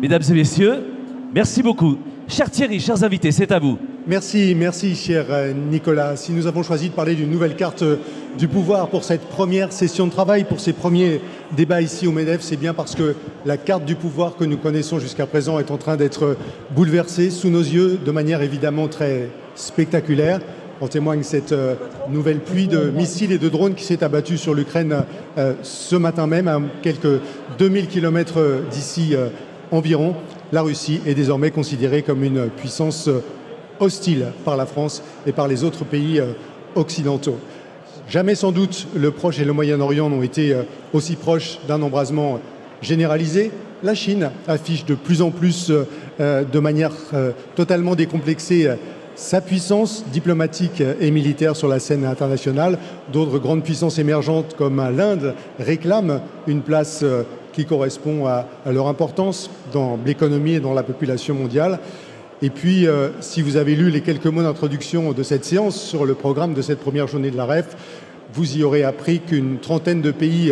Mesdames et messieurs, merci beaucoup. Cher Thierry, chers invités, c'est à vous. Merci, merci cher Nicolas. Si nous avons choisi de parler d'une nouvelle carte du pouvoir pour cette première session de travail, pour ces premiers débats ici au MEDEF, c'est bien parce que la carte du pouvoir que nous connaissons jusqu'à présent est en train d'être bouleversée sous nos yeux de manière évidemment très spectaculaire. En témoigne cette nouvelle pluie de missiles et de drones qui s'est abattue sur l'Ukraine ce matin même, à quelques 2000 km d'ici environ. La Russie est désormais considérée comme une puissance hostile par la France et par les autres pays occidentaux. Jamais sans doute le Proche et le Moyen-Orient n'ont été aussi proches d'un embrasement généralisé. La Chine affiche de plus en plus de manière totalement décomplexée sa puissance diplomatique et militaire sur la scène internationale. D'autres grandes puissances émergentes comme l'Inde réclament une place qui correspond à leur importance dans l'économie et dans la population mondiale. Et puis, si vous avez lu les quelques mots d'introduction de cette séance sur le programme de cette première journée de la REF, vous y aurez appris qu'une trentaine de pays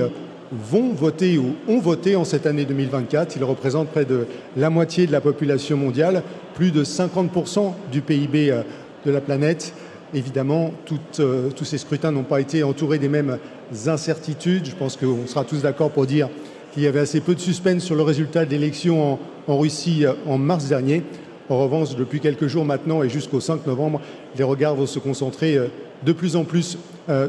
vont voter ou ont voté en cette année 2024. Ils représentent près de la moitié de la population mondiale, plus de 50% du PIB de la planète. Évidemment, tous ces scrutins n'ont pas été entourés des mêmes incertitudes. Je pense qu'on sera tous d'accord pour dire qu'il y avait assez peu de suspense sur le résultat de l'élection en Russie en mars dernier. En revanche, depuis quelques jours maintenant et jusqu'au 5 novembre, les regards vont se concentrer de plus en plus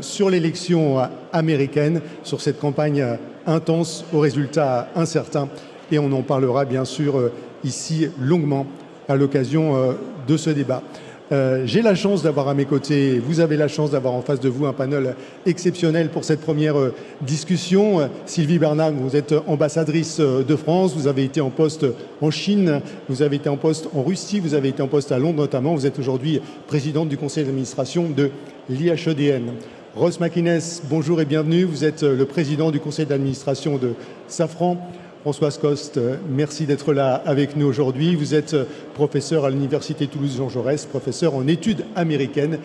sur l'élection américaine, sur cette campagne intense aux résultats incertains. Et on en parlera bien sûr ici longuement à l'occasion de ce débat. J'ai la chance d'avoir à mes côtés, vous avez la chance d'avoir en face de vous un panel exceptionnel pour cette première discussion. Sylvie Bernard, vous êtes ambassadrice de France, vous avez été en poste en Chine, vous avez été en poste en Russie, vous avez été en poste à Londres notamment. Vous êtes aujourd'hui présidente du conseil d'administration de l'IHEDN. Ross McInnes, bonjour et bienvenue. Vous êtes le président du conseil d'administration de Safran. Françoise Coste, merci d'être là avec nous aujourd'hui. Vous êtes professeur à l'Université Toulouse-Jean Jaurès, professeur en études américaines.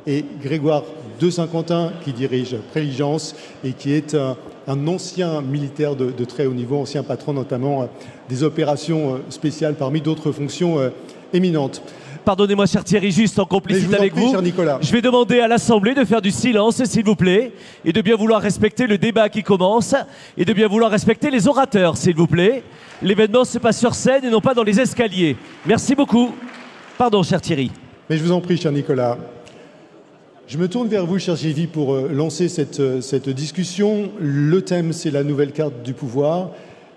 Et Grégoire de Saint-Quentin, qui dirige Préligence et qui est un ancien militaire de très haut niveau, ancien patron notamment des opérations spéciales parmi d'autres fonctions éminentes. Pardonnez-moi, cher Thierry, juste en complicité avec vous, je vais demander à l'Assemblée de faire du silence, s'il vous plaît, et de bien vouloir respecter le débat qui commence, et de bien vouloir respecter les orateurs, s'il vous plaît. L'événement se passe sur scène et non pas dans les escaliers. Merci beaucoup. Pardon, cher Thierry. Mais je vous en prie, cher Nicolas. Je me tourne vers vous, cher Sylvie, pour lancer cette discussion. Le thème, c'est la nouvelle carte du pouvoir.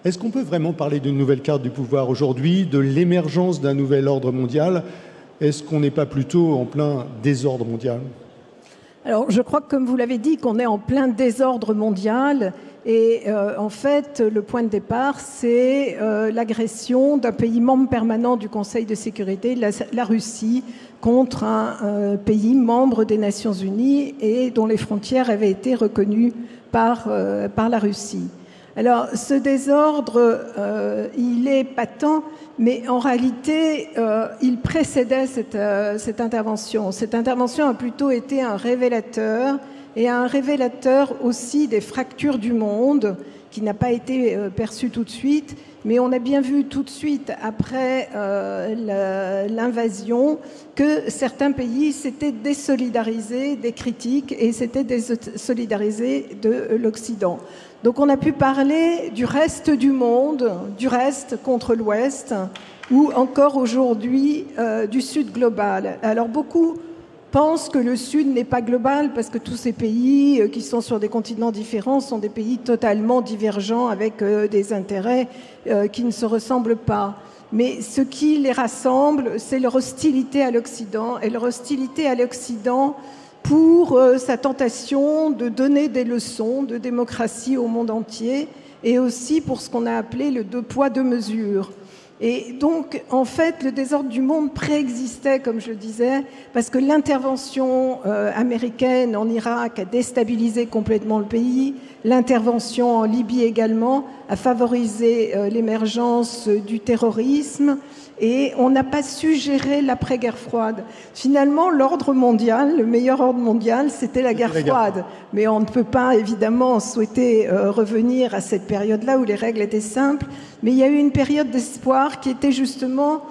Est-ce qu'on peut vraiment parler d'une nouvelle carte du pouvoir aujourd'hui, de l'émergence d'un nouvel ordre mondial ? Est-ce qu'on n'est pas plutôt en plein désordre mondial ? Alors, je crois que, comme vous l'avez dit, qu'on est en plein désordre mondial. Et en fait, le point de départ, c'est l'agression d'un pays membre permanent du Conseil de sécurité, la Russie, contre un pays membre des Nations Unies et dont les frontières avaient été reconnues par la Russie. Alors, ce désordre, il est patent, mais en réalité, il précédait cette intervention. Cette intervention a plutôt été un révélateur, et un révélateur aussi des fractures du monde, qui n'a pas été perçu tout de suite, mais on a bien vu tout de suite, après l'invasion, que certains pays s'étaient désolidarisés des critiques et s'étaient désolidarisés de l'Occident. Donc on a pu parler du reste du monde, du reste contre l'Ouest, ou encore aujourd'hui du Sud global. Alors beaucoup pensent que le Sud n'est pas global parce que tous ces pays qui sont sur des continents différents sont des pays totalement divergents avec des intérêts qui ne se ressemblent pas. Mais ce qui les rassemble, c'est leur hostilité à l'Occident, et leur hostilité à l'Occident pour sa tentation de donner des leçons de démocratie au monde entier, et aussi pour ce qu'on a appelé le deux poids, deux mesures. Et donc, en fait, le désordre du monde préexistait, comme je disais, parce que l'intervention américaine en Irak a déstabilisé complètement le pays, l'intervention en Libye également a favorisé l'émergence du terrorisme, et on n'a pas su gérer l'après-guerre froide. Finalement, l'ordre mondial, le meilleur ordre mondial, c'était la guerre froide. Mais on ne peut pas, évidemment, souhaiter revenir à cette période-là où les règles étaient simples. Mais il y a eu une période d'espoir qui était justement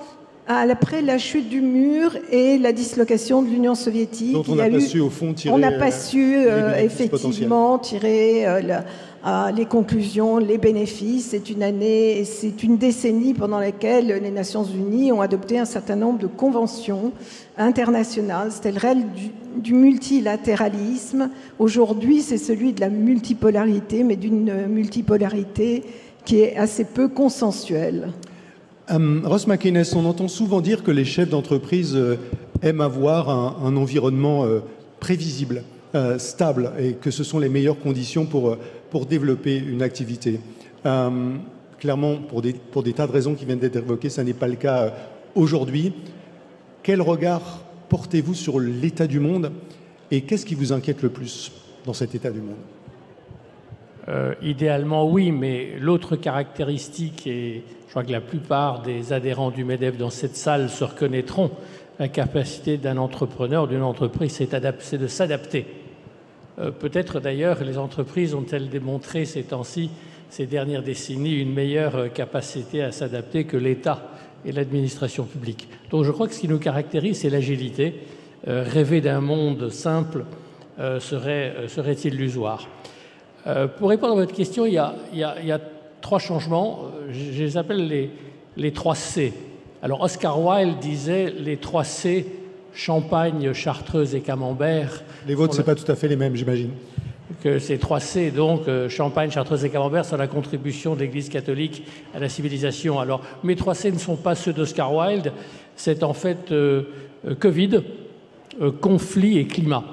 après la chute du mur et la dislocation de l'Union soviétique. Donc on n'a pas su, au fond, tirer... On n'a pas su, effectivement, tirer... les conclusions, les bénéfices. C'est une décennie pendant laquelle les Nations Unies ont adopté un certain nombre de conventions internationales. C'était le règne du multilatéralisme. Aujourd'hui, c'est celui de la multipolarité, mais d'une multipolarité qui est assez peu consensuelle. Ross McInnes, on entend souvent dire que les chefs d'entreprise aiment avoir un environnement prévisible, stable, et que ce sont les meilleures conditions pour développer une activité. Clairement, pour des tas de raisons qui viennent d'être évoquées, ça n'est pas le cas aujourd'hui. Quel regard portez-vous sur l'état du monde et qu'est-ce qui vous inquiète le plus dans cet état du monde ? Idéalement, oui, mais l'autre caractéristique, et je crois que la plupart des adhérents du MEDEF dans cette salle se reconnaîtront, la capacité d'un entrepreneur, d'une entreprise, c'est de s'adapter. Peut-être d'ailleurs les entreprises ont-elles démontré ces temps-ci, ces dernières décennies, une meilleure capacité à s'adapter que l'État et l'administration publique. Donc je crois que ce qui nous caractérise, c'est l'agilité. Rêver d'un monde simple serait illusoire. Pour répondre à votre question, il y a trois changements. Je les appelle les 3 C. Alors Oscar Wilde disait les 3 C, Champagne, Chartreuse et Camembert. Les vôtres, ce n'est pas tout à fait les mêmes, j'imagine. Que ces 3 C, donc Champagne, Chartreuse et Camembert, sont la contribution de l'Église catholique à la civilisation. Alors mes 3 C ne sont pas ceux d'Oscar Wilde, c'est en fait Covid, conflit et climat.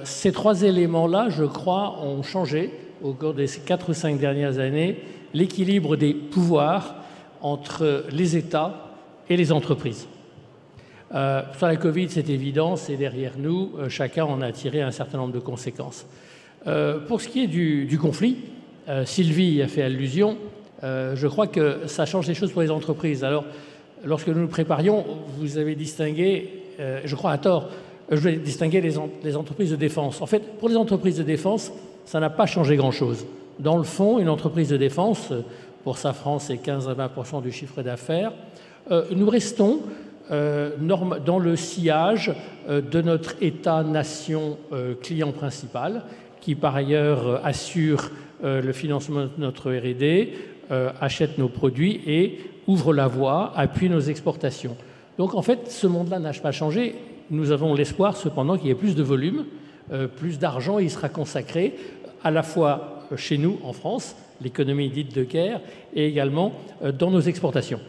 Ces 3 éléments-là, je crois, ont changé au cours des 4 ou 5 dernières années l'équilibre des pouvoirs entre les États et les entreprises. Sur la Covid, c'est évident, c'est derrière nous, chacun en a tiré un certain nombre de conséquences. Pour ce qui est du conflit, Sylvie a fait allusion, je crois que ça change les choses pour les entreprises. Alors, lorsque nous nous préparions, vous avez distingué, je crois à tort, je voulais distinguer les entreprises de défense. En fait, pour les entreprises de défense, ça n'a pas changé grand-chose. Dans le fond, une entreprise de défense, pour Safran, c'est 15 à 20% du chiffre d'affaires. Nous restons dans le sillage de notre État-nation client principal, qui par ailleurs assure le financement de notre R&D, achète nos produits et ouvre la voie, appuie nos exportations. Donc en fait, ce monde-là n'a pas changé. Nous avons l'espoir cependant qu'il y ait plus de volume, plus d'argent, il sera consacré à la fois chez nous, en France, l'économie dite de guerre, et également dans nos exportations.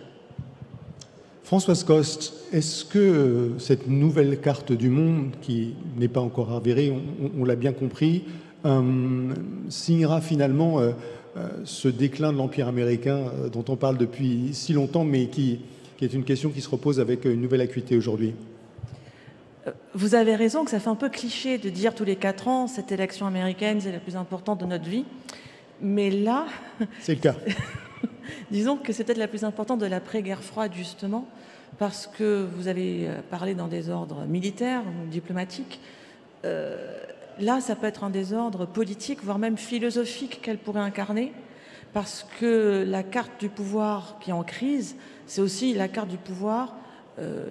Françoise Coste, est-ce que cette nouvelle carte du monde, qui n'est pas encore avérée, on l'a bien compris, signera finalement ce déclin de l'Empire américain dont on parle depuis si longtemps, mais qui est une question qui se repose avec une nouvelle acuité aujourd'hui? Vous avez raison que ça fait un peu cliché de dire tous les 4 ans, cette élection américaine, c'est la plus importante de notre vie. Mais là... C'est le cas. Disons que c'est peut-être la plus importante de l'après-guerre froide, justement, parce que vous avez parlé dans des ordres militaires ou diplomatiques. Là, ça peut être un désordre politique, voire même philosophique qu'elle pourrait incarner, parce que la carte du pouvoir qui est en crise, c'est aussi la carte du pouvoir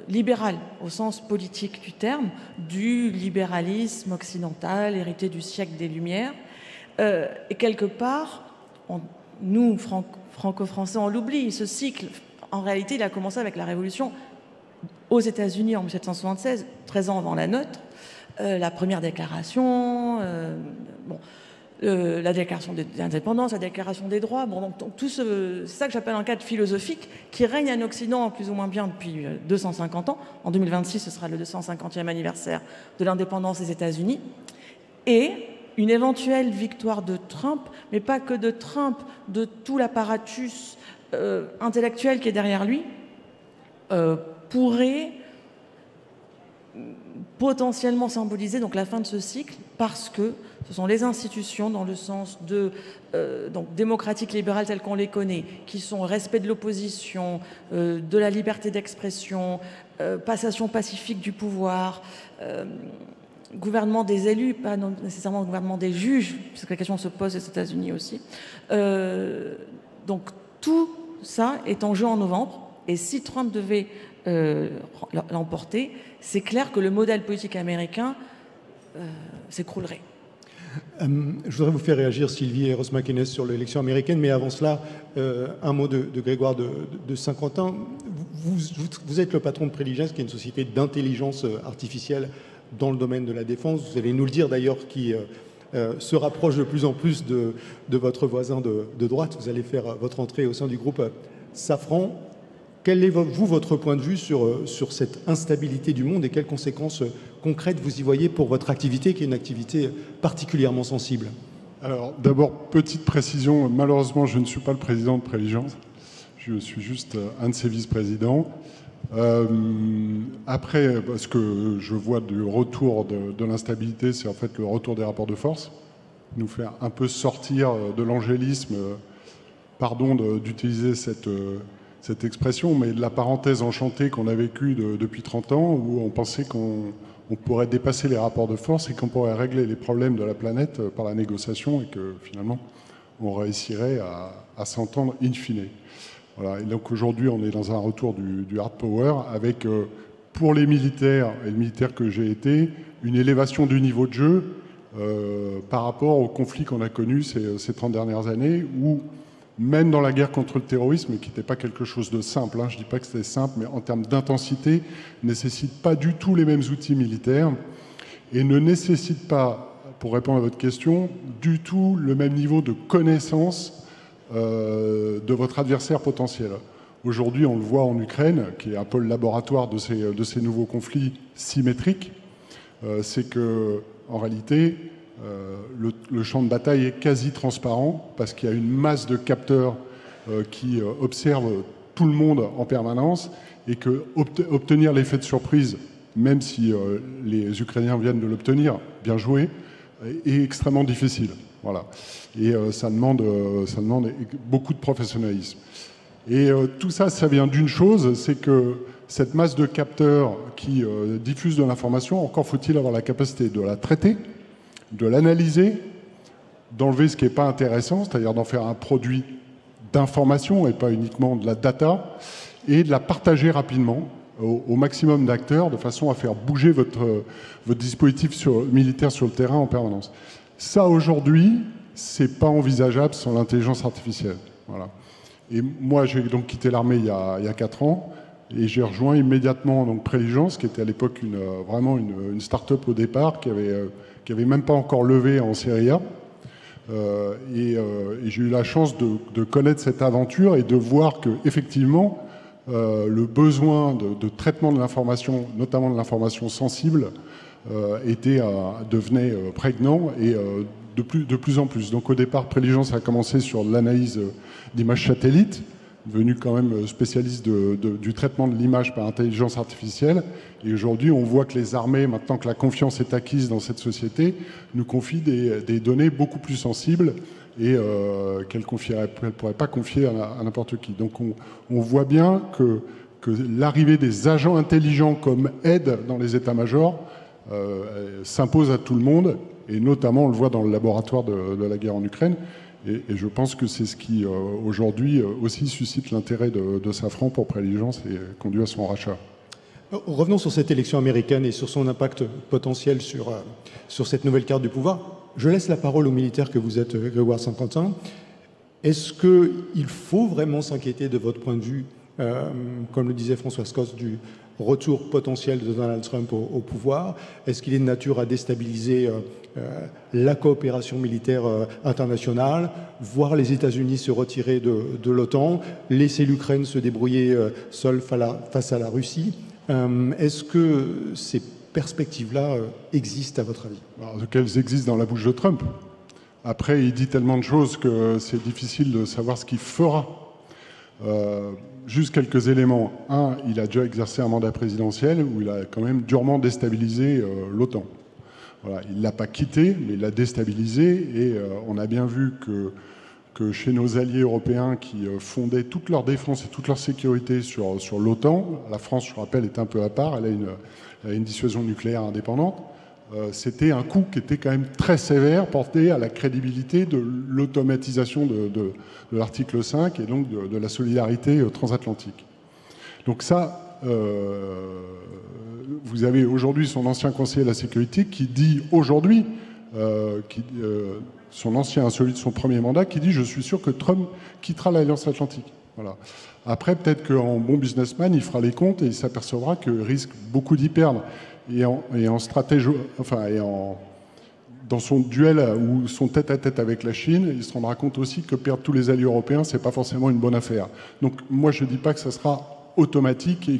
libéral, au sens politique du terme, du libéralisme occidental, hérité du siècle des Lumières. Et quelque part, nous, franco-français, on l'oublie. Ce cycle, en réalité, il a commencé avec la Révolution aux États-Unis en 1776, 13 ans avant la nôtre. La première déclaration, la déclaration d'indépendance, la déclaration des droits. Bon, donc c'est ça que j'appelle un cadre philosophique qui règne en Occident plus ou moins bien depuis 250 ans. En 2026, ce sera le 250e anniversaire de l'indépendance des États-Unis. Et une éventuelle victoire de Trump, mais pas que de Trump, de tout l'apparatus intellectuel qui est derrière lui, pourrait potentiellement symboliser donc la fin de ce cycle, parce que Ce sont les institutions dans le sens de donc démocratique libérale telles qu'on les connaît, qui sont respect de l'opposition, de la liberté d'expression, passation pacifique du pouvoir, gouvernement des élus, pas nécessairement gouvernement des juges, puisque la question se pose aux États-Unis aussi. Donc tout ça est en jeu en novembre, et si Trump devait l'emporter, c'est clair que le modèle politique américain s'écroulerait. Je voudrais vous faire réagir, Sylvie et Ross McInnes, sur l'élection américaine, mais avant cela, un mot de Grégoire de Saint-Quentin. Vous êtes le patron de Preligence, qui est une société d'intelligence artificielle dans le domaine de la défense. Vous allez nous le dire d'ailleurs, qui se rapproche de plus en plus de votre voisin de droite. Vous allez faire votre entrée au sein du groupe Safran. Quel est, vous, votre point de vue sur cette instabilité du monde et quelles conséquences concrètes vous y voyez pour votre activité, qui est une activité particulièrement sensible? Alors, d'abord, petite précision, malheureusement, je ne suis pas le président de Preligence, je suis juste un de ses vice-présidents. Après, ce que je vois du retour de l'instabilité, c'est en fait le retour des rapports de force, nous faire un peu sortir de l'angélisme, pardon d'utiliser cette expression, mais de la parenthèse enchantée qu'on a vécue depuis 30 ans, où on pensait qu'on pourrait dépasser les rapports de force et qu'on pourrait régler les problèmes de la planète par la négociation, et que finalement on réussirait à s'entendre in fine. Voilà. Et donc aujourd'hui on est dans un retour du hard power avec, pour les militaires, et le militaire que j'ai été, une élévation du niveau de jeu par rapport au conflit qu'on a connu ces 30 dernières années, où même dans la guerre contre le terrorisme, qui n'était pas quelque chose de simple, je ne dis pas que c'était simple, mais en termes d'intensité, ne nécessite pas du tout les mêmes outils militaires et ne nécessite pas, pour répondre à votre question, du tout le même niveau de connaissance de votre adversaire potentiel. Aujourd'hui, on le voit en Ukraine, qui est un peu le laboratoire de ces nouveaux conflits symétriques, c'est que, en réalité, le champ de bataille est quasi transparent parce qu'il y a une masse de capteurs qui observent tout le monde en permanence, et que obtenir l'effet de surprise, même si les Ukrainiens viennent de l'obtenir, bien joué, est extrêmement difficile. Voilà. Et ça demande beaucoup de professionnalisme. Et tout ça, ça vient d'une chose, c'est que cette masse de capteurs qui diffusent de l'information, encore faut-il avoir la capacité de la traiter, de l'analyser, d'enlever ce qui n'est pas intéressant, c'est-à-dire d'en faire un produit d'information et pas uniquement de la data, et de la partager rapidement au maximum d'acteurs, de façon à faire bouger votre dispositif militaire sur le terrain en permanence. Ça, aujourd'hui, c'est pas envisageable sans l'intelligence artificielle. Voilà. Et moi, j'ai donc quitté l'armée il y a 4 ans, et j'ai rejoint immédiatement donc Preligence, qui était à l'époque vraiment une start-up au départ, qui avait même pas encore levé en série A. Et j'ai eu la chance de connaître cette aventure et de voir que effectivement le besoin de traitement de l'information, notamment de l'information sensible, devenait prégnant et de plus en plus. Donc au départ, Preligence a commencé sur l'analyse d'images satellites, devenu quand même spécialiste du traitement de l'image par intelligence artificielle. Et aujourd'hui, on voit que les armées, maintenant que la confiance est acquise dans cette société, nous confient des données beaucoup plus sensibles et qu'elles ne pourraient pas confier à n'importe qui. Donc on voit bien que l'arrivée des agents intelligents comme aide dans les états-majors s'impose à tout le monde, et notamment on le voit dans le laboratoire de la guerre en Ukraine. Et je pense que c'est ce qui, aujourd'hui, aussi suscite l'intérêt de Safran pour Preligence et conduit à son rachat. Revenons sur cette élection américaine et sur son impact potentiel sur cette nouvelle carte du pouvoir. Je laisse la parole aux militaires que vous êtes, Grégoire Saint-Quentin. Est-ce qu'il faut vraiment s'inquiéter de votre point de vue, comme le disait François Scott, du retour potentiel de Donald Trump au pouvoir? Est-ce qu'il est de nature à déstabiliser la coopération militaire internationale, voir les États-Unis se retirer de l'OTAN, laisser l'Ukraine se débrouiller seule face à la Russie? Est-ce que ces perspectives-là existent à votre avis? Alors, qu'elles existent dans la bouche de Trump. Après, il dit tellement de choses que c'est difficile de savoir ce qu'il fera. Juste quelques éléments. Un, il a déjà exercé un mandat présidentiel où il a quand même durement déstabilisé l'OTAN. Voilà, il ne l'a pas quitté, mais il l'a déstabilisé. Et on a bien vu que chez nos alliés européens qui fondaient toute leur défense et toute leur sécurité sur l'OTAN, la France, je rappelle, est un peu à part, elle a une dissuasion nucléaire indépendante, c'était un coup qui était quand même très sévère, porté à la crédibilité de l'automatisation de l'article 5 et donc de la solidarité transatlantique. Donc ça, vous avez aujourd'hui son ancien conseiller de la sécurité qui dit aujourd'hui, celui de son premier mandat, qui dit « Je suis sûr que Trump quittera l'Alliance Atlantique ». Voilà. Après, peut-être qu'en bon businessman, il fera les comptes et il s'apercevra qu'il risque beaucoup d'y perdre. Et en stratégie, dans son duel ou son tête-à-tête avec la Chine, il se rendra compte aussi que perdre tous les alliés européens, c'est pas forcément une bonne affaire. Donc moi, je ne dis pas que ça sera automatique et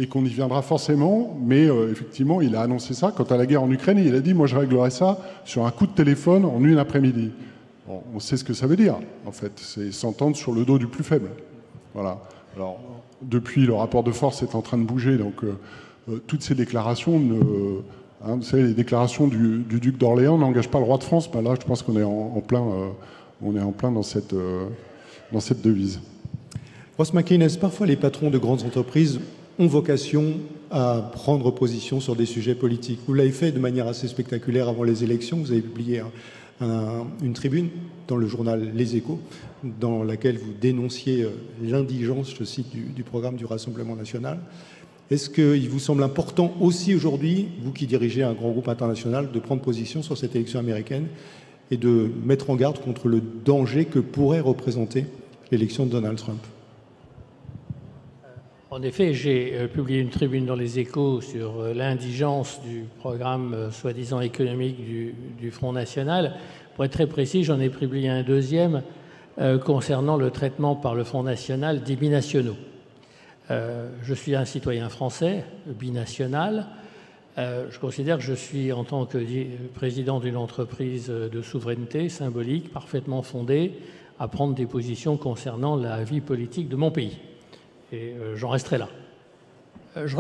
qu'on y viendra forcément, mais effectivement, il a annoncé ça. Quant à la guerre en Ukraine, il a dit « Moi, je réglerai ça sur un coup de téléphone en une après-midi ». Bon, on sait ce que ça veut dire, en fait. C'est s'entendre sur le dos du plus faible. Voilà. Alors, depuis, le rapport de force est en train de bouger, donc toutes ces déclarations, vous savez, les déclarations du duc d'Orléans n'engagent pas le roi de France. Ben là, je pense qu'on est en plein dans cette devise. Ross McInnes, parfois les patrons de grandes entreprises ont vocation à prendre position sur des sujets politiques. Vous l'avez fait de manière assez spectaculaire avant les élections. Vous avez publié une tribune dans le journal Les Échos, dans laquelle vous dénonciez l'indigence, je cite, du programme du Rassemblement national. Est-ce qu'il vous semble important aussi aujourd'hui, vous qui dirigez un grand groupe international, de prendre position sur cette élection américaine et de mettre en garde contre le danger que pourrait représenter l'élection de Donald Trump? En effet, j'ai publié une tribune dans Les Échos sur l'indigence du programme soi-disant économique du Front National. Pour être très précis, j'en ai publié un deuxième concernant le traitement par le Front National des binationaux. Je suis un citoyen français, binational. Je considère que je suis, en tant que président d'une entreprise de souveraineté symbolique, parfaitement fondé à prendre des positions concernant la vie politique de mon pays. Et j'en resterai là. Je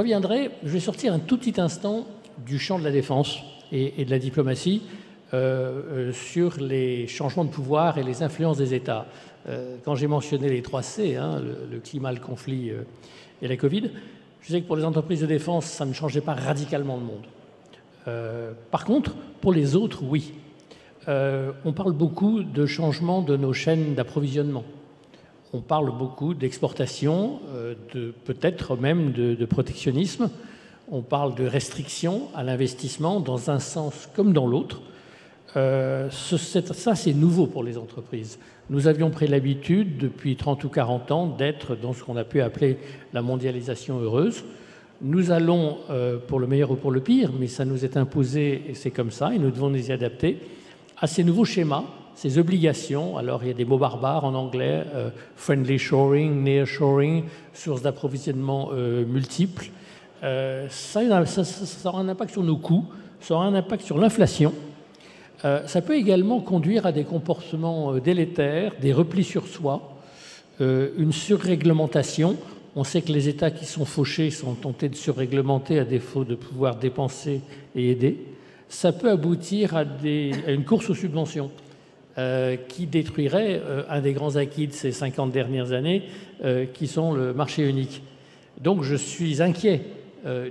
vais sortir un tout petit instant du champ de la défense et de la diplomatie sur les changements de pouvoir et les influences des États. Quand j'ai mentionné les 3 C, le climat, le conflit et la Covid, je sais que pour les entreprises de défense, ça ne changeait pas radicalement le monde. Par contre, pour les autres, oui. On parle beaucoup de changement de nos chaînes d'approvisionnement. On parle beaucoup d'exportation, peut-être même de protectionnisme. On parle de restrictions à l'investissement dans un sens comme dans l'autre. Ça, c'est nouveau pour les entreprises. Nous avions pris l'habitude, depuis 30 ou 40 ans, d'être dans ce qu'on a pu appeler la mondialisation heureuse. Nous allons, pour le meilleur ou pour le pire, mais ça nous est imposé et c'est comme ça, et nous devons nous y adapter, à ces nouveaux schémas, ces obligations. Alors, il y a des mots barbares en anglais, friendly shoring, near shoring, sources d'approvisionnement multiples. Ça aura un impact sur nos coûts, ça aura un impact sur l'inflation. Ça peut également conduire à des comportements délétères, des replis sur soi, une surréglementation. On sait que les États qui sont fauchés sont tentés de surréglementer à défaut de pouvoir dépenser et aider. Ça peut aboutir à une course aux subventions qui détruirait un des grands acquis de ces 50 dernières années, qui sont le marché unique. Donc je suis inquiet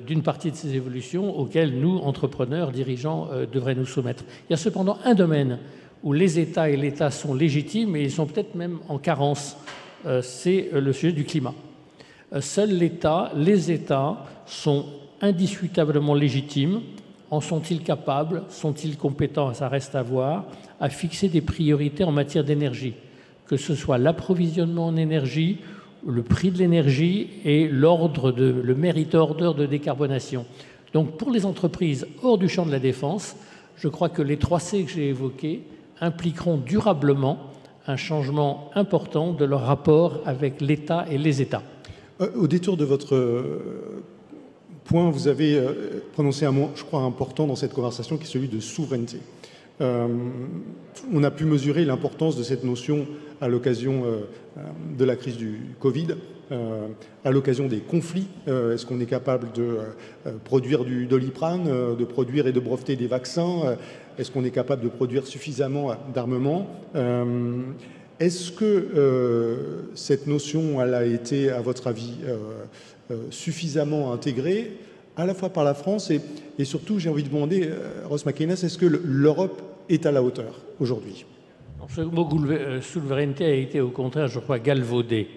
d'une partie de ces évolutions auxquelles nous, entrepreneurs, dirigeants, devraient nous soumettre. Il y a cependant un domaine où les États et l'État sont légitimes et ils sont peut-être même en carence, c'est le sujet du climat. Seul l'État, les États sont indiscutablement légitimes. En sont-ils capables? Sont-ils compétents? Ça reste à voir, à fixer des priorités en matière d'énergie, que ce soit l'approvisionnement en énergie, le prix de l'énergie et le merit order de décarbonation. Donc pour les entreprises hors du champ de la défense, je crois que les 3 C que j'ai évoqués impliqueront durablement un changement important de leur rapport avec l'État et les États. Au détour de votre point, vous avez prononcé un mot, je crois, important dans cette conversation, qui est celui de souveraineté. On a pu mesurer l'importance de cette notion à l'occasion de la crise du Covid, à l'occasion des conflits. Est-ce qu'on est capable de produire du Doliprane, de produire et de breveter des vaccins? Est-ce qu'on est capable de produire suffisamment d'armement? Est-ce que cette notion, elle a été, à votre avis, suffisamment intégrée, à la fois par la France et surtout, j'ai envie de demander, Ross McInnes, est-ce que l'Europe est à la hauteur aujourd'hui? Ce mot souveraineté a été au contraire, je crois, galvaudé.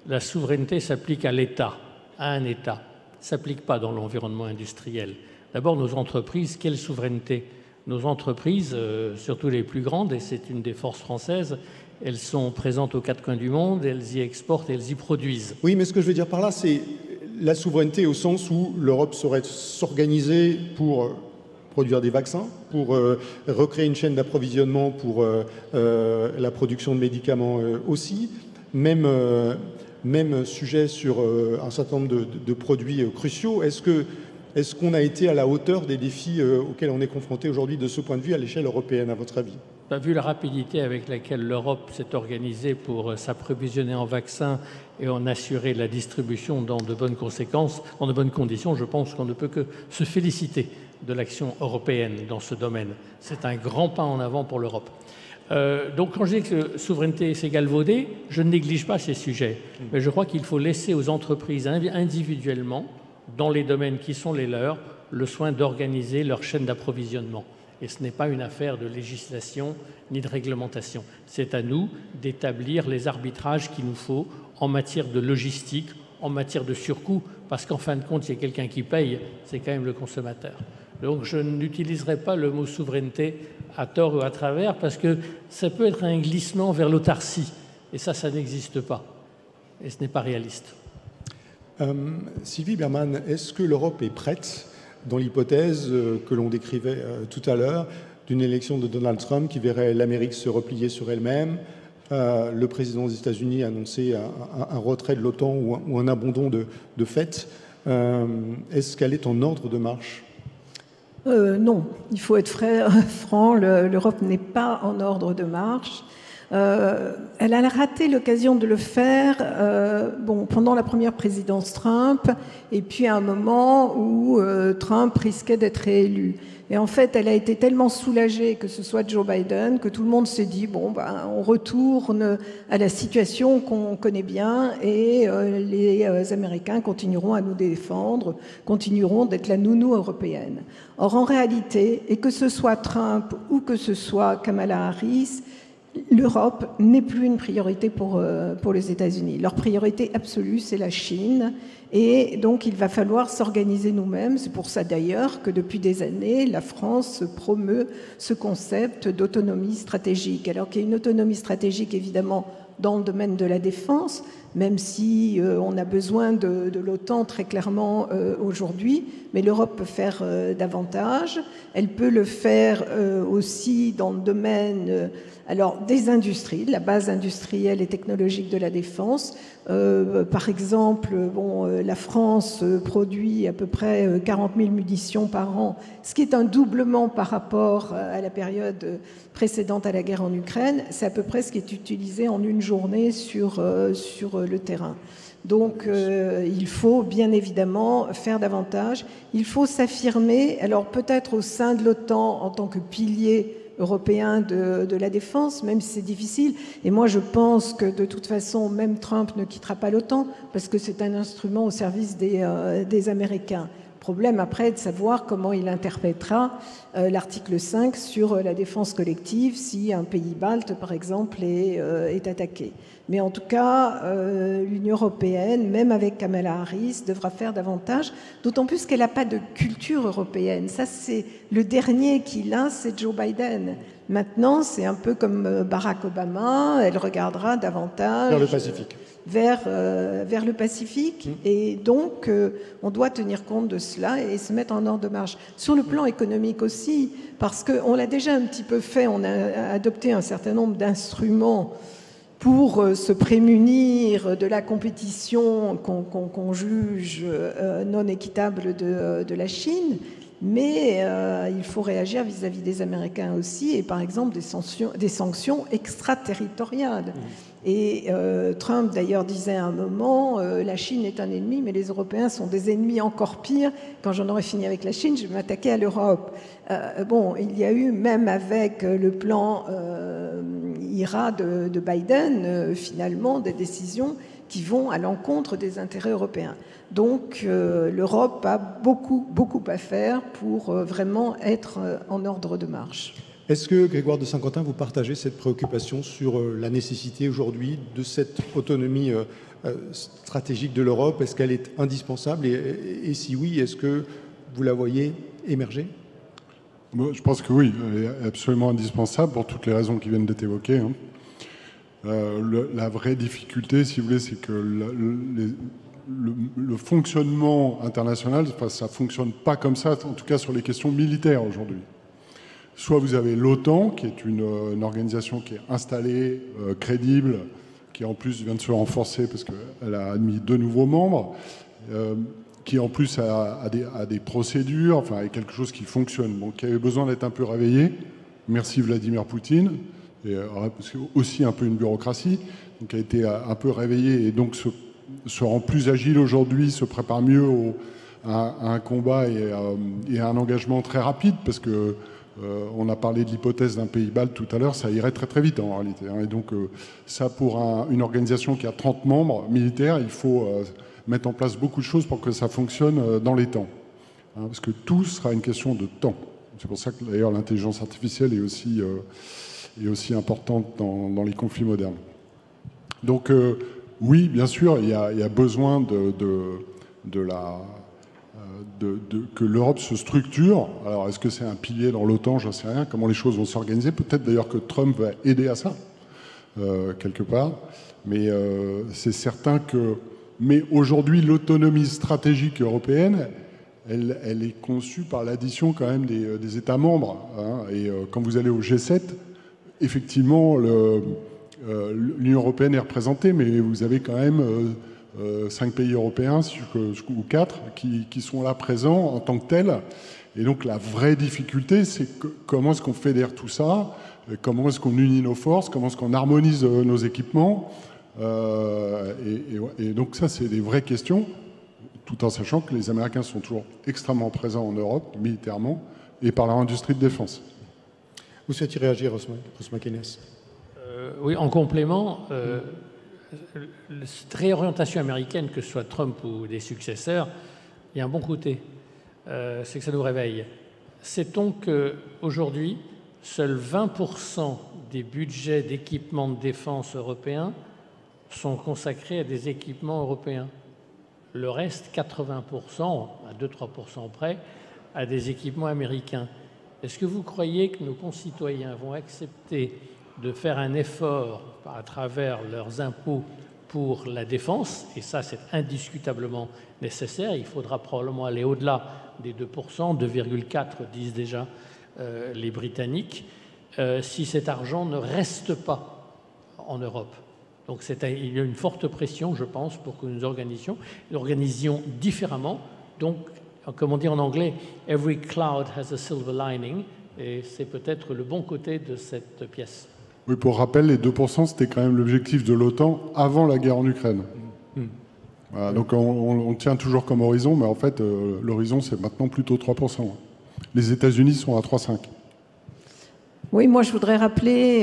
La souveraineté s'applique à l'État, à un État. Ne s'applique pas dans l'environnement industriel. D'abord, nos entreprises, quelle souveraineté? Nos entreprises, surtout les plus grandes, et c'est une des forces françaises, elles sont présentes aux quatre coins du monde, elles y exportent, elles y produisent. Oui, mais ce que je veux dire par là, c'est la souveraineté au sens où l'Europe saurait s'organiser pour produire des vaccins, pour recréer une chaîne d'approvisionnement pour la production de médicaments aussi. Même sujet sur un certain nombre de produits cruciaux. Est-ce qu'on a été à la hauteur des défis auxquels on est confronté aujourd'hui de ce point de vue à l'échelle européenne, à votre avis? Vu la rapidité avec laquelle l'Europe s'est organisée pour s'approvisionner en vaccins et en assurer la distribution dans de bonnes conséquences, dans de bonnes conditions, je pense qu'on ne peut que se féliciter de l'action européenne dans ce domaine. C'est un grand pas en avant pour l'Europe. Donc quand je dis que souveraineté c'est galvaudé, je ne néglige pas ces sujets, mais je crois qu'il faut laisser aux entreprises individuellement, dans les domaines qui sont les leurs, le soin d'organiser leur chaîne d'approvisionnement. Et ce n'est pas une affaire de législation ni de réglementation. C'est à nous d'établir les arbitrages qu'il nous faut en matière de logistique, en matière de surcoût, parce qu'en fin de compte, il y a quelqu'un qui paye, c'est quand même le consommateur. Donc je n'utiliserai pas le mot souveraineté à tort ou à travers, parce que ça peut être un glissement vers l'autarcie, et ça n'existe pas, et ce n'est pas réaliste. Sylvie Bermann, est-ce que l'Europe est prête, dans l'hypothèse que l'on décrivait tout à l'heure, d'une élection de Donald Trump qui verrait l'Amérique se replier sur elle-même, le président des États-Unis a annoncé un retrait de l'OTAN ou un abandon de fait. Est-ce qu'elle est en ordre de marche? Non, il faut être franc, l'Europe n'est pas en ordre de marche. Elle a raté l'occasion de le faire pendant la première présidence Trump, et puis à un moment où Trump risquait d'être réélu. Et en fait, elle a été tellement soulagée que ce soit Joe Biden que tout le monde s'est dit on retourne à la situation qu'on connaît bien, et les Américains continueront à nous défendre, continueront d'être la nounou européenne. Or, en réalité, et que ce soit Trump ou que ce soit Kamala Harris, l'Europe n'est plus une priorité pour les États-Unis. Leur priorité absolue, c'est la Chine. Et donc, il va falloir s'organiser nous-mêmes. C'est pour ça, d'ailleurs, que depuis des années, la France promeut ce concept d'autonomie stratégique. Alors qu'il y a une autonomie stratégique, évidemment, dans le domaine de la défense, même si on a besoin de l'OTAN très clairement aujourd'hui, mais l'Europe peut faire davantage. Elle peut le faire aussi dans le domaine des industries, de la base industrielle et technologique de la défense. Par exemple, la France produit à peu près 40 000 munitions par an, ce qui est un doublement par rapport à la période précédente à la guerre en Ukraine. C'est à peu près ce qui est utilisé en une journée sur le terrain. Donc il faut bien évidemment faire davantage. Il faut s'affirmer, alors peut-être au sein de l'OTAN en tant que pilier européen de la défense, même si c'est difficile. Et moi, je pense que de toute façon, même Trump ne quittera pas l'OTAN parce que c'est un instrument au service des Américains. Problème après de savoir comment il interprétera l'article 5 sur la défense collective si un pays balte, par exemple, est attaqué. Mais en tout cas, l'Union européenne, même avec Kamala Harris, devra faire davantage, d'autant plus qu'elle n'a pas de culture européenne. Ça, c'est le dernier qu'il a, c'est Joe Biden. Maintenant, c'est un peu comme Barack Obama, elle regardera davantage vers le Pacifique. Vers le Pacifique. Et donc, on doit tenir compte de cela et se mettre en ordre de marche. Sur le plan économique aussi, parce qu'on l'a déjà un petit peu fait, on a adopté un certain nombre d'instruments pour se prémunir de la compétition qu'on juge non équitable de la Chine. Mais il faut réagir vis-à-vis des Américains aussi, et par exemple des sanctions extraterritoriales. Et Trump d'ailleurs disait à un moment, la Chine est un ennemi, mais les Européens sont des ennemis encore pires. Quand j'en aurai fini avec la Chine, je vais m'attaquer à l'Europe. Bon, il y a eu, même avec le plan IRA de Biden, finalement des décisions qui vont à l'encontre des intérêts européens. Donc l'Europe a beaucoup à faire pour vraiment être en ordre de marche. Est-ce que, Grégoire de Saint-Quentin, vous partagez cette préoccupation sur la nécessité aujourd'hui de cette autonomie stratégique de l'Europe? Est-ce qu'elle est indispensable et si oui, est-ce que vous la voyez émerger? Moi, je pense que oui, elle est absolument indispensable pour toutes les raisons qui viennent d'être évoquées. La vraie difficulté, si vous voulez, c'est que le fonctionnement international, ça ne fonctionne pas comme ça, en tout cas sur les questions militaires aujourd'hui. Soit vous avez l'OTAN, qui est une organisation qui est installée, crédible, qui en plus vient de se renforcer parce qu'elle a admis 2 nouveaux membres, qui en plus a des procédures, enfin, a quelque chose qui fonctionne, donc qui avait besoin d'être un peu réveillé. Merci Vladimir Poutine, et parce que aussi un peu une bureaucratie, donc a été un peu réveillé et donc se rend plus agile aujourd'hui, se prépare mieux à un combat et à un engagement très rapide, parce que on a parlé de l'hypothèse d'un pays balte tout à l'heure, ça irait très vite en réalité. Et donc ça, pour une organisation qui a 30 membres militaires, il faut mettre en place beaucoup de choses pour que ça fonctionne dans les temps. Parce que tout sera une question de temps. C'est pour ça que d'ailleurs l'intelligence artificielle est aussi importante dans les conflits modernes. Donc oui, bien sûr, il y a besoin que l'Europe se structure. Alors, est-ce que c'est un pilier dans l'OTAN? J'en sais rien. Comment les choses vont s'organiser? Peut-être d'ailleurs que Trump va aider à ça, quelque part. Mais c'est certain que... Mais aujourd'hui, l'autonomie stratégique européenne, elle est conçue par l'addition quand même des États membres. Et quand vous allez au G7, effectivement, l'Union européenne est représentée, mais vous avez quand même 5 pays européens, ou 4, qui sont là présents en tant que tels. Et donc la vraie difficulté, c'est comment est-ce qu'on fédère tout ça, comment est-ce qu'on unit nos forces, comment est-ce qu'on harmonise nos équipements. Et donc ça, c'est des vraies questions, tout en sachant que les Américains sont toujours extrêmement présents en Europe, militairement, et par leur industrie de défense. Vous souhaitez réagir, Ross McInnes? Oui, en complément, cette réorientation américaine, que ce soit Trump ou des successeurs, il y a un bon côté. C'est que ça nous réveille. Sait-on qu'aujourd'hui, seuls 20% des budgets d'équipements de défense européens sont consacrés à des équipements européens? Le reste, 80%, à 2-3% près, à des équipements américains. Est-ce que vous croyez que nos concitoyens vont accepter de faire un effort à travers leurs impôts pour la défense? Et ça, c'est indiscutablement nécessaire. Il faudra probablement aller au-delà des 2%, 2,4 disent déjà les Britanniques, si cet argent ne reste pas en Europe. Donc il y a une forte pression, je pense, pour que nous organisions différemment. Donc, comme on dit en anglais, « every cloud has a silver lining », et c'est peut-être le bon côté de cette pièce. Oui, pour rappel, les 2%, c'était quand même l'objectif de l'OTAN avant la guerre en Ukraine. Voilà, donc on tient toujours comme horizon, mais en fait, l'horizon, c'est maintenant plutôt 3%. Les États-Unis sont à 3,5%. Oui, moi je voudrais rappeler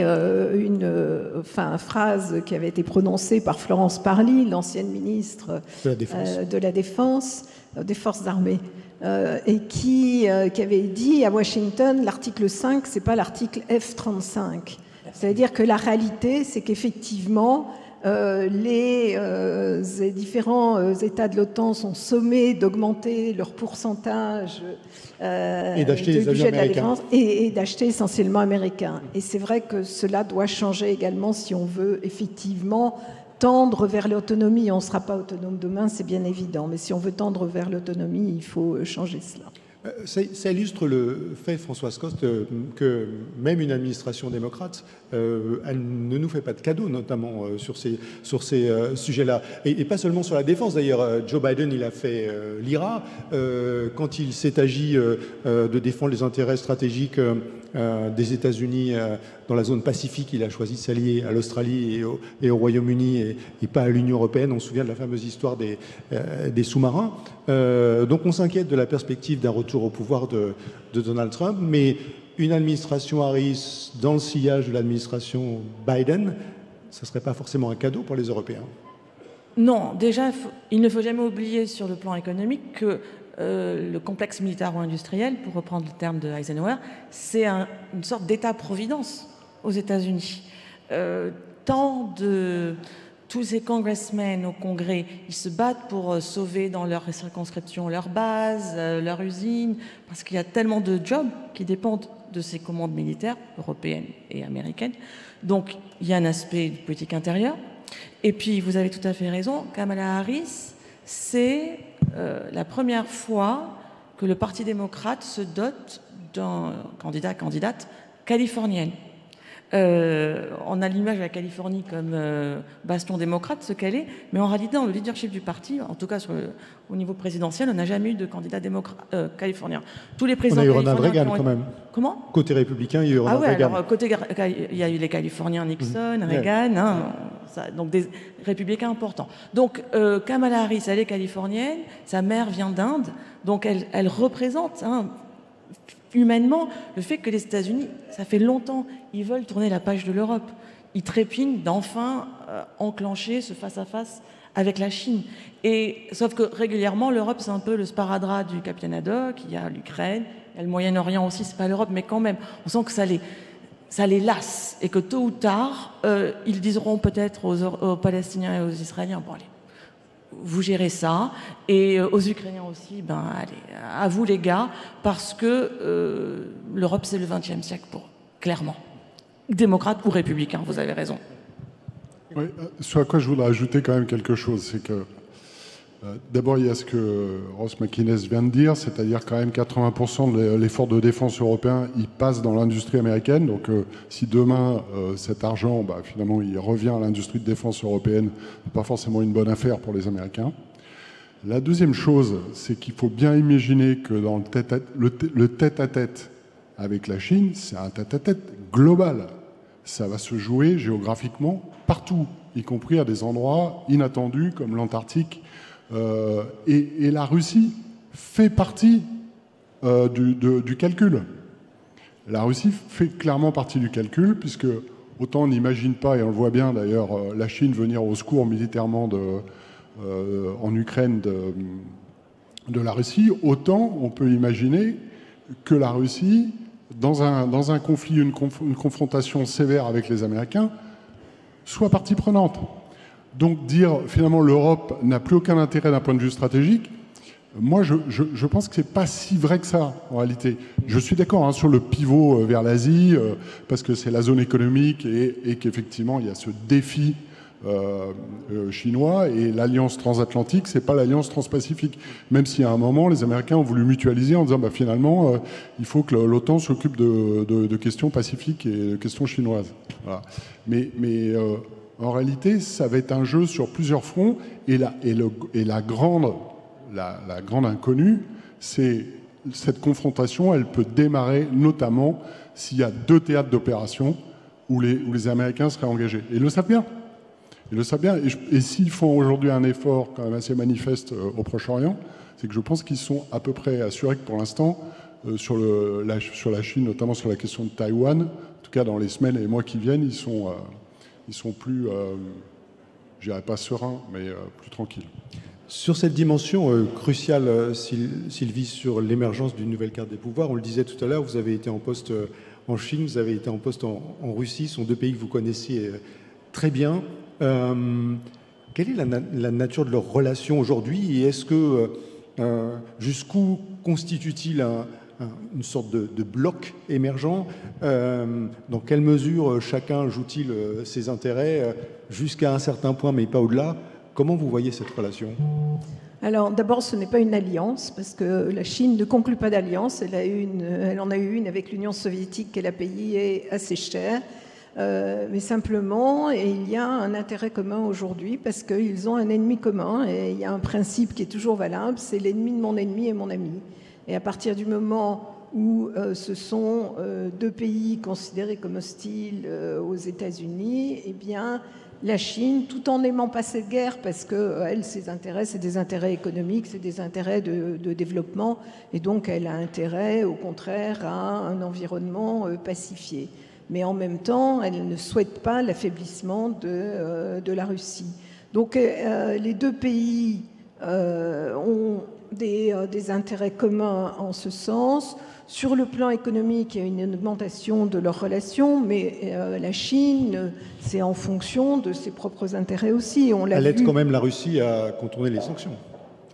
une phrase qui avait été prononcée par Florence Parly, l'ancienne ministre de la Défense, des Forces armées, et qui avait dit à Washington, l'article 5, c'est pas l'article F-35. C'est-à-dire que la réalité, c'est qu'effectivement, les différents États de l'OTAN sont sommés d'augmenter leur pourcentage du budget de la défense et d'acheter essentiellement américain. Et c'est vrai que cela doit changer également si on veut effectivement tendre vers l'autonomie. On ne sera pas autonome demain, c'est bien évident, mais si on veut tendre vers l'autonomie, il faut changer cela. Ça illustre le fait, Françoise Coste, que même une administration démocrate, elle ne nous fait pas de cadeaux, notamment sur ces sujets-là. Et pas seulement sur la défense. D'ailleurs, Joe Biden, il a fait l'IRA. Quand il s'est agi de défendre les intérêts stratégiques des États-Unis dans la zone Pacifique, il a choisi de s'allier à l'Australie et au Royaume-Uni et pas à l'Union européenne. On se souvient de la fameuse histoire des sous-marins. Donc on s'inquiète de la perspective d'un retour au pouvoir de Donald Trump, mais une administration Harris dans le sillage de l'administration Biden, ça ne serait pas forcément un cadeau pour les Européens. Non, déjà, il ne faut jamais oublier sur le plan économique que le complexe militaro-industriel, pour reprendre le terme de Eisenhower, c'est une sorte d'État-providence aux États-Unis. Tous ces congressmen au Congrès, ils se battent pour sauver dans leur circonscription leur base, leur usine, parce qu'il y a tellement de jobs qui dépendent de ces commandes militaires européennes et américaines. Donc, il y a un aspect de politique intérieure. Et puis, vous avez tout à fait raison, Kamala Harris, c'est la première fois que le Parti démocrate se dote d'un candidate californienne. On a l'image de la Californie comme bastion démocrate, ce qu'elle est, mais en réalité, dans le leadership du parti, en tout cas au niveau présidentiel, on n'a jamais eu de candidat californien. Tous les présidents on a eu Ronald Reagan quand même. Comment ? Côté républicain, il y a eu Ronald Reagan. Alors, il y a eu les Californiens Nixon, Reagan, donc des républicains importants. Donc Kamala Harris, elle est californienne, sa mère vient d'Inde, donc elle représente humainement le fait que les États-Unis, ça fait longtemps, ils veulent tourner la page de l'Europe. Ils trépignent d'enfin enclencher ce face-à-face avec la Chine. Sauf que régulièrement, l'Europe, c'est un peu le sparadrap du capitaine Haddock, il y a l'Ukraine, il y a le Moyen-Orient aussi, c'est pas l'Europe, mais quand même, on sent que ça les lasse et que tôt ou tard, ils diront peut-être aux Palestiniens et aux Israéliens, bon allez, vous gérez ça, et aux Ukrainiens aussi, ben allez, à vous les gars, parce que l'Europe c'est le XXe siècle pour clairement. Démocrate ou républicain, vous avez raison. Oui, sur à quoi je voudrais ajouter quand même quelque chose, c'est que d'abord il y a ce que Ross McInnes vient de dire, c'est-à-dire quand même 80% de l'effort de défense européen, il passe dans l'industrie américaine, donc si demain cet argent, finalement il revient à l'industrie de défense européenne, c'est pas forcément une bonne affaire pour les Américains. La deuxième chose, c'est qu'il faut bien imaginer que dans le tête-à-tête avec la Chine, c'est un tête-à-tête global. Ça va se jouer géographiquement partout, y compris à des endroits inattendus comme l'Antarctique. Et la Russie fait partie du calcul. La Russie fait clairement partie du calcul, puisque autant on n'imagine pas, et on le voit bien d'ailleurs, la Chine venir au secours militairement en Ukraine de la Russie, autant on peut imaginer que la Russie, dans un conflit, une confrontation sévère avec les Américains, soit partie prenante. Donc dire finalement l'Europe n'a plus aucun intérêt d'un point de vue stratégique, moi je pense que c'est pas si vrai que ça en réalité. Je suis d'accord sur le pivot vers l'Asie, parce que c'est la zone économique et qu'effectivement il y a ce défi chinois, et l'alliance transatlantique, c'est pas l'alliance transpacifique. Même si à un moment, les Américains ont voulu mutualiser en disant finalement, il faut que l'OTAN s'occupe de questions pacifiques et de questions chinoises. Voilà. Mais en réalité, ça va être un jeu sur plusieurs fronts, et la grande inconnue, c'est cette confrontation, elle peut démarrer notamment s'il y a 2 théâtres d'opération où les Américains seraient engagés. Et ils le savent bien. Ils le savent bien. Et s'ils font aujourd'hui un effort quand même assez manifeste au Proche-Orient, c'est que je pense qu'ils sont à peu près assurés que pour l'instant, sur la Chine, notamment sur la question de Taïwan, en tout cas dans les semaines et les mois qui viennent, ils sont plus, je dirais pas sereins, mais plus tranquilles. Sur cette dimension cruciale, Sylvie, sur l'émergence d'une nouvelle carte des pouvoirs, on le disait tout à l'heure, vous avez été en poste en Chine, vous avez été en poste en Russie, ce sont 2 pays que vous connaissez très bien. Quelle est la nature de leur relation aujourd'hui, et est-ce que jusqu'où constitue-t-il une sorte de bloc émergent? Dans quelle mesure chacun joue-t-il ses intérêts jusqu'à un certain point, mais pas au-delà, Comment vous voyez cette relation ? Alors d'abord, ce n'est pas une alliance, parce que la Chine ne conclut pas d'alliance. Elle en a eu une avec l'Union soviétique qu'elle a payée assez cher. Mais simplement, il y a un intérêt commun aujourd'hui parce qu'ils ont un ennemi commun et il y a un principe qui est toujours valable, c'est l'ennemi de mon ennemi est mon ami. Et à partir du moment où ce sont deux pays considérés comme hostiles aux États-Unis, eh bien, la Chine, tout en n'aimant pas cette guerre, parce que elle, ses intérêts, c'est des intérêts économiques, c'est des intérêts de développement, et donc elle a intérêt, au contraire, à un environnement pacifié. Mais en même temps, elle ne souhaite pas l'affaiblissement de la Russie. Donc les deux pays ont des intérêts communs en ce sens. Sur le plan économique, il y a une augmentation de leurs relations, mais la Chine, c'est en fonction de ses propres intérêts aussi. Elle aide quand même la Russie à contourner les sanctions.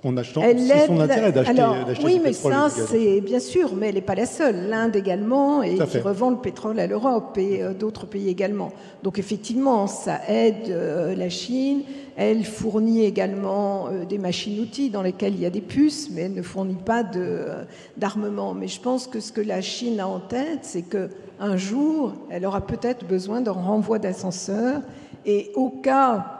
En achetant, c'est son intérêt d'acheter oui, du mais pétrole. ça, c'est bien sûr, mais elle n'est pas la seule. L'Inde également, et qui revend le pétrole à l'Europe, et d'autres pays également. Donc effectivement, ça aide la Chine. Elle fournit également des machines-outils dans lesquelles il y a des puces, mais elle ne fournit pas d'armement. Mais je pense que ce que la Chine a en tête, c'est qu'un jour, elle aura peut-être besoin d'un renvoi d'ascenseur, et au cas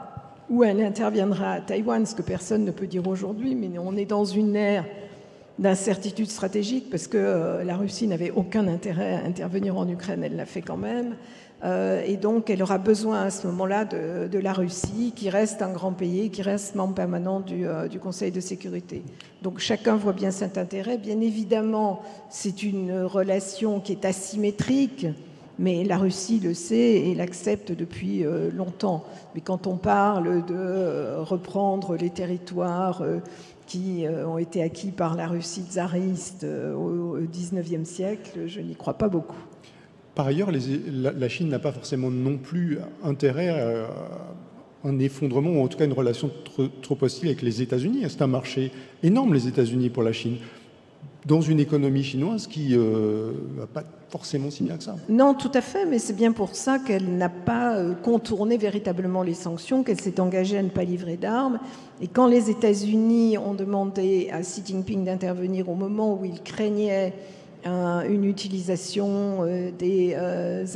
où elle interviendra à Taïwan, ce que personne ne peut dire aujourd'hui, mais on est dans une ère d'incertitude stratégique parce que la Russie n'avait aucun intérêt à intervenir en Ukraine, elle l'a fait quand même. Et donc elle aura besoin à ce moment-là de la Russie, qui reste un grand pays, qui reste membre permanent du Conseil de sécurité. Donc chacun voit bien cet intérêt. Bien évidemment, c'est une relation qui est asymétrique, mais la Russie le sait et l'accepte depuis longtemps. Mais quand on parle de reprendre les territoires qui ont été acquis par la Russie tsariste au XIXe siècle, je n'y crois pas beaucoup. Par ailleurs, la Chine n'a pas forcément non plus intérêt à un effondrement, ou en tout cas une relation trop hostile avec les États-Unis. C'est un marché énorme, les États-Unis, pour la Chine, dans une économie chinoise qui va pas forcément si bien que ça. Non, tout à fait, mais c'est bien pour ça qu'elle n'a pas contourné véritablement les sanctions, qu'elle s'est engagée à ne pas livrer d'armes. Et quand les États-Unis ont demandé à Xi Jinping d'intervenir au moment où il craignait une utilisation des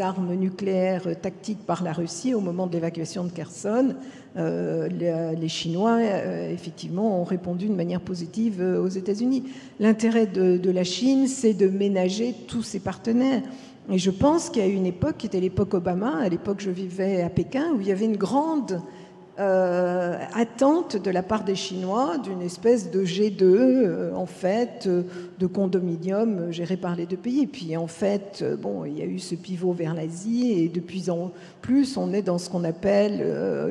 armes nucléaires tactiques par la Russie au moment de l'évacuation de Kherson, les Chinois, effectivement, ont répondu de manière positive aux États-Unis. L'intérêt de la Chine, c'est de ménager tous ses partenaires. Et je pense qu'il y a une époque, qui était l'époque Obama, à l'époque je vivais à Pékin, où il y avait une grande attente de la part des Chinois d'une espèce de G2 en fait de condominium géré par les deux pays. Et puis en fait, bon, il y a eu ce pivot vers l'Asie et de plus en plus on est dans ce qu'on appelle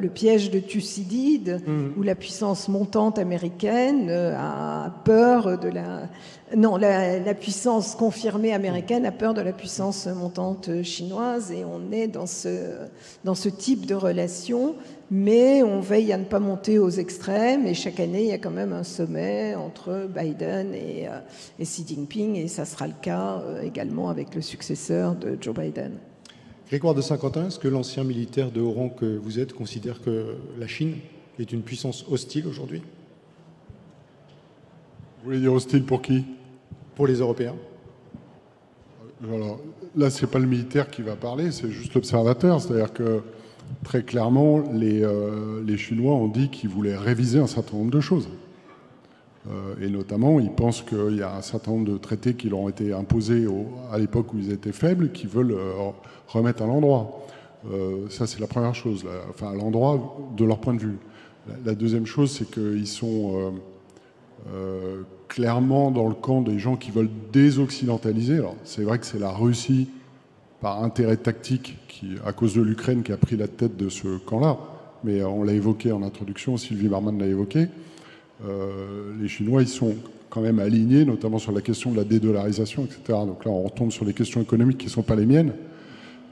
le piège de Thucydide, où la puissance montante américaine a peur de la puissance confirmée américaine a peur de la puissance montante chinoise, et on est dans ce type de relation. Mais on veille à ne pas monter aux extrêmes, et chaque année, il y a quand même un sommet entre Biden et Xi Jinping, et ça sera le cas également avec le successeur de Joe Biden. Grégoire de Saint-Quentin, est-ce que l'ancien militaire de haut rang que vous êtes considère que la Chine est une puissance hostile aujourd'hui ? Vous voulez dire hostile pour qui ? Pour les Européens. Alors, là, c'est pas le militaire qui va parler, c'est juste l'observateur. C'est-à-dire que très clairement, les Chinois ont dit qu'ils voulaient réviser un certain nombre de choses. Et notamment, ils pensent qu'il y a un certain nombre de traités qui leur ont été imposés à l'époque où ils étaient faibles, qu'ils veulent remettre à l'endroit. Ça, c'est la première chose, enfin à l'endroit de leur point de vue. La deuxième chose, c'est qu'ils sont clairement dans le camp des gens qui veulent désoccidentaliser. Alors, c'est vrai que c'est la Russie, par intérêt tactique, à cause de l'Ukraine, qui a pris la tête de ce camp-là. Mais on l'a évoqué en introduction, Sylvie Berman l'a évoqué. Les Chinois, ils sont quand même alignés, notamment sur la question de la dédollarisation, etc. Donc là, on retombe sur les questions économiques qui ne sont pas les miennes.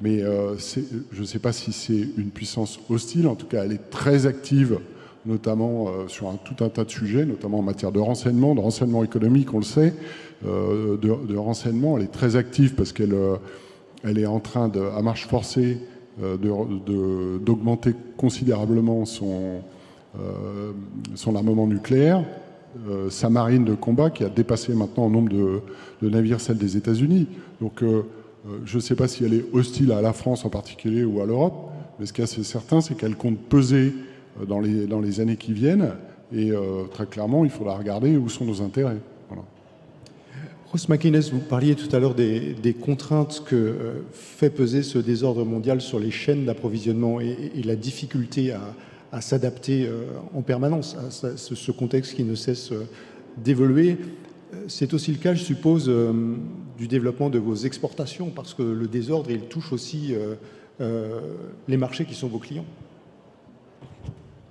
Mais je ne sais pas si c'est une puissance hostile. En tout cas, elle est très active, notamment sur tout un tas de sujets, notamment en matière de renseignement économique, on le sait. De renseignement, elle est très active parce qu'elle est en train, à marche forcée, d'augmenter considérablement son armement nucléaire, sa marine de combat qui a dépassé maintenant en nombre de navires celle des États-Unis. Donc je ne sais pas si elle est hostile à la France en particulier ou à l'Europe, mais ce qui est assez certain, c'est qu'elle compte peser dans les années qui viennent. Et très clairement, il faudra regarder où sont nos intérêts. Voilà. Ross McInnes, vous parliez tout à l'heure des contraintes que fait peser ce désordre mondial sur les chaînes d'approvisionnement et la difficulté à s'adapter en permanence à ce contexte qui ne cesse d'évoluer. C'est aussi le cas, je suppose, du développement de vos exportations, parce que le désordre, il touche aussi les marchés qui sont vos clients.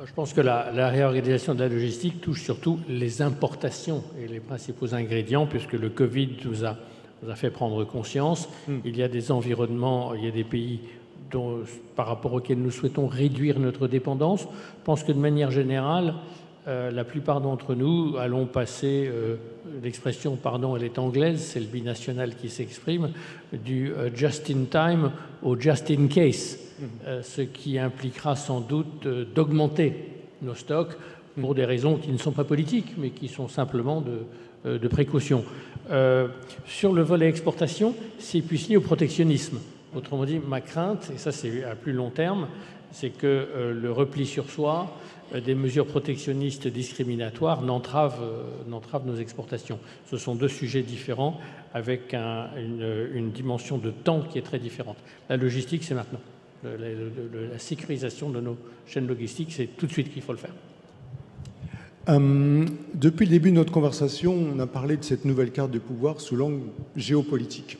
Je pense que la réorganisation de la logistique touche surtout les importations et les principaux ingrédients, puisque le Covid nous a fait prendre conscience. Il y a des environnements, il y a des pays par rapport auxquels nous souhaitons réduire notre dépendance. Je pense que de manière générale, la plupart d'entre nous allons passer, l'expression, pardon, elle est anglaise, c'est le binational qui s'exprime, du just in time au just in case, ce qui impliquera sans doute d'augmenter nos stocks pour des raisons qui ne sont pas politiques, mais qui sont simplement de précaution. Sur le volet exportation, c'est plus lié au protectionnisme. Autrement dit, ma crainte, et ça c'est à plus long terme, c'est que le repli sur soi, des mesures protectionnistes discriminatoires n'entravent nos exportations. Ce sont deux sujets différents avec une dimension de temps qui est très différente. La logistique, c'est maintenant. La sécurisation de nos chaînes logistiques, c'est tout de suite qu'il faut le faire. Depuis le début de notre conversation, on a parlé de cette nouvelle carte du pouvoir sous l'angle géopolitique.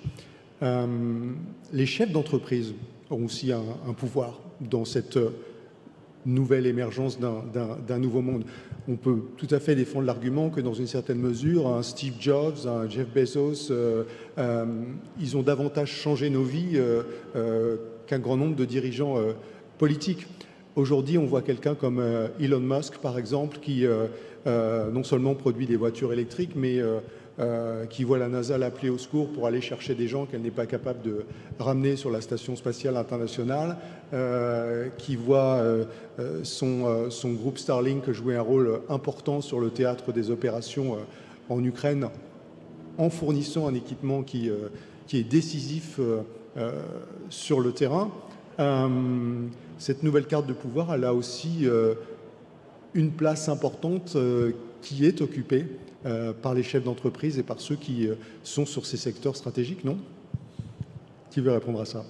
Les chefs d'entreprise ont aussi un pouvoir dans cette nouvelle émergence d'un nouveau monde. On peut tout à fait défendre l'argument que dans une certaine mesure, un Steve Jobs, un Jeff Bezos, ils ont davantage changé nos vies qu'un grand nombre de dirigeants politiques. Aujourd'hui, on voit quelqu'un comme Elon Musk, par exemple, qui non seulement produit des voitures électriques, mais qui voit la NASA l'appeler au secours pour aller chercher des gens qu'elle n'est pas capable de ramener sur la Station spatiale internationale, qui voit son groupe Starlink jouer un rôle important sur le théâtre des opérations en Ukraine, en fournissant un équipement qui est décisif sur le terrain. Cette nouvelle carte de pouvoir, elle a aussi une place importante qui est occupée par les chefs d'entreprise et par ceux qui sont sur ces secteurs stratégiques, non? Qui veut répondre à ça?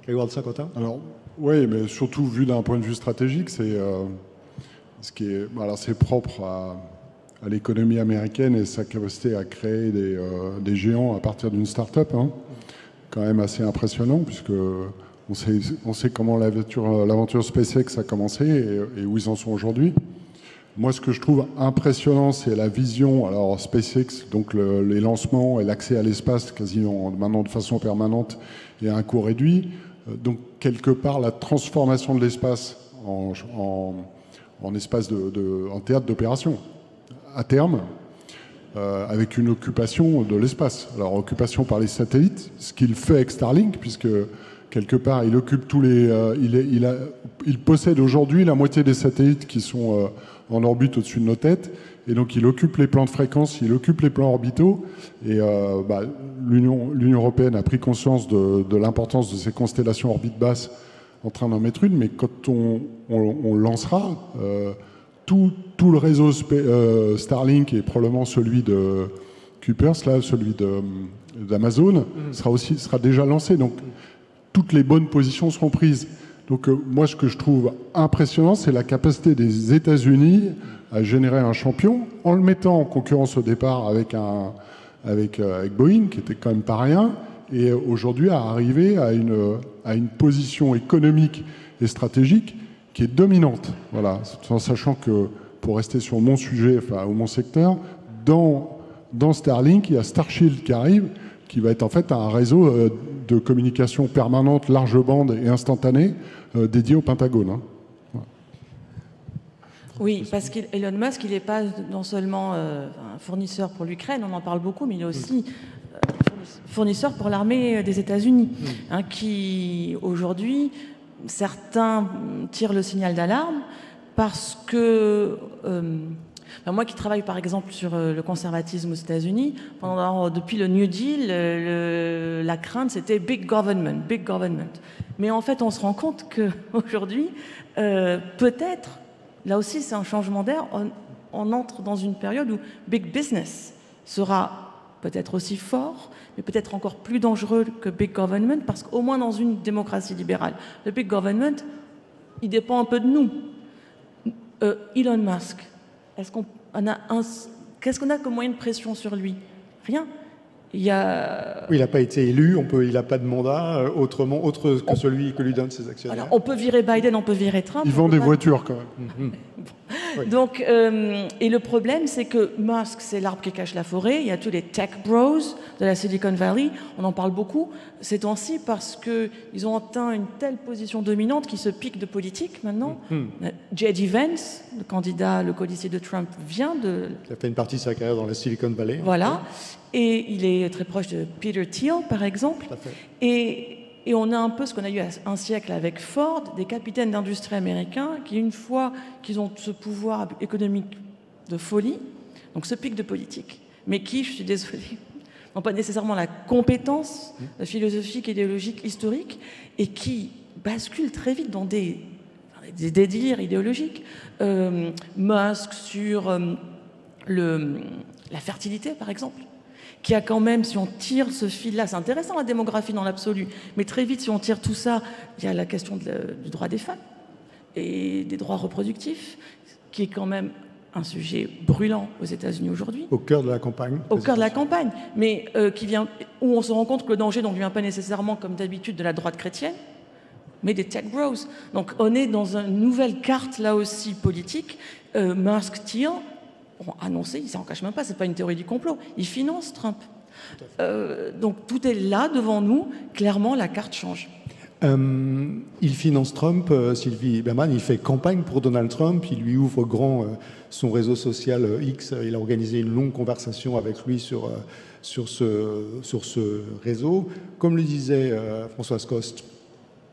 Grégoire de Saint-Quentin? Alors, oui, mais surtout vu d'un point de vue stratégique, c'est ce qui est, alors c'est propre à l'économie américaine et sa capacité à créer des géants à partir d'une start-up, hein. Quand même assez impressionnant, puisque on sait comment l'aventure SpaceX a commencé et où ils en sont aujourd'hui. Moi, ce que je trouve impressionnant, c'est la vision. Alors, SpaceX, donc les lancements et l'accès à l'espace quasiment maintenant de façon permanente et à un coût réduit. Donc, quelque part, la transformation de l'espace en espace en théâtre d'opération à terme, avec une occupation de l'espace. Alors, occupation par les satellites, ce qu'il fait avec Starlink, puisque quelque part, il occupe tous les. Il possède aujourd'hui la moitié des satellites qui sont en orbite au-dessus de nos têtes, et donc il occupe les plans de fréquence, il occupe les plans orbitaux, et l'Union européenne a pris conscience de l'importance de ces constellations orbites basses en train d'en mettre une, mais quand on lancera, tout le réseau Starlink et probablement celui de Kuiper, là, celui d'Amazon, sera déjà lancé, donc toutes les bonnes positions seront prises. Donc moi, ce que je trouve impressionnant, c'est la capacité des États-Unis à générer un champion en le mettant en concurrence au départ avec Boeing, qui était quand même pas rien, et aujourd'hui à arriver à une position économique et stratégique qui est dominante. Voilà, en sachant que, pour rester sur mon sujet, enfin, ou mon secteur, dans Starlink, il y a Starshield qui arrive, qui va être en fait un réseau de communication permanente, large bande et instantanée dédié au Pentagone. Hein. Voilà. Oui, parce qu'Elon Musk, il n'est pas non seulement un fournisseur pour l'Ukraine, on en parle beaucoup, mais il est aussi fournisseur pour l'armée des États-Unis, hein, qui aujourd'hui certains tirent le signal d'alarme parce que moi qui travaille par exemple sur le conservatisme aux États-Unis, depuis le New Deal, la crainte c'était big government. Mais en fait, on se rend compte qu'aujourd'hui, peut-être, là aussi c'est un changement d'air, on entre dans une période où big business sera peut-être aussi fort, mais peut-être encore plus dangereux que big government, parce qu'au moins dans une démocratie libérale, le big government, il dépend un peu de nous. Elon Musk, qu'est-ce qu'on a comme moyen de pression sur lui? Rien. Oui, il n'a pas été élu, il n'a pas de mandat autre que celui que lui donnent ses actionnaires. Alors, on peut virer Biden, on peut virer Trump. Ils vendent des voitures quand même. Oui. Donc, et le problème, c'est que Musk, c'est l'arbre qui cache la forêt. Il y a tous les tech bros de la Silicon Valley. On en parle beaucoup ces temps-ci parce qu'ils ont atteint une telle position dominante qu'ils se piquent de politique maintenant. J.D. Vance, le codicier de Trump, vient de... Il a fait une partie de sa carrière dans la Silicon Valley. Voilà. Et il est très proche de Peter Thiel, par exemple. Et on a un peu ce qu'on a eu un siècle avec Ford, des capitaines d'industrie américains qui, une fois qu'ils ont ce pouvoir économique de folie, donc ce pic de politique, mais qui, je suis désolée, n'ont pas nécessairement la compétence philosophique, idéologique, historique, et qui basculent très vite dans des délires idéologiques. Musk sur la fertilité, par exemple, qui a quand même, si on tire ce fil-là, c'est intéressant la démographie dans l'absolu, mais très vite, si on tire tout ça, il y a la question du droit des femmes et des droits reproductifs, qui est quand même un sujet brûlant aux États-Unis aujourd'hui. Au cœur de la campagne. Au cœur de la campagne, mais où on se rend compte que le danger ne vient pas nécessairement, comme d'habitude, de la droite chrétienne, mais des tech bros. Donc on est dans une nouvelle carte, là aussi, politique. Musk, Thiel ont annoncé, ils ne s'en cachent même pas, c'est pas une théorie du complot, ils financent Trump. Donc tout est là devant nous, clairement la carte change. Il finance Trump, Sylvie Berman, il fait campagne pour Donald Trump, il lui ouvre grand son réseau social X, il a organisé une longue conversation avec lui sur ce réseau. Comme le disait Françoise Coste,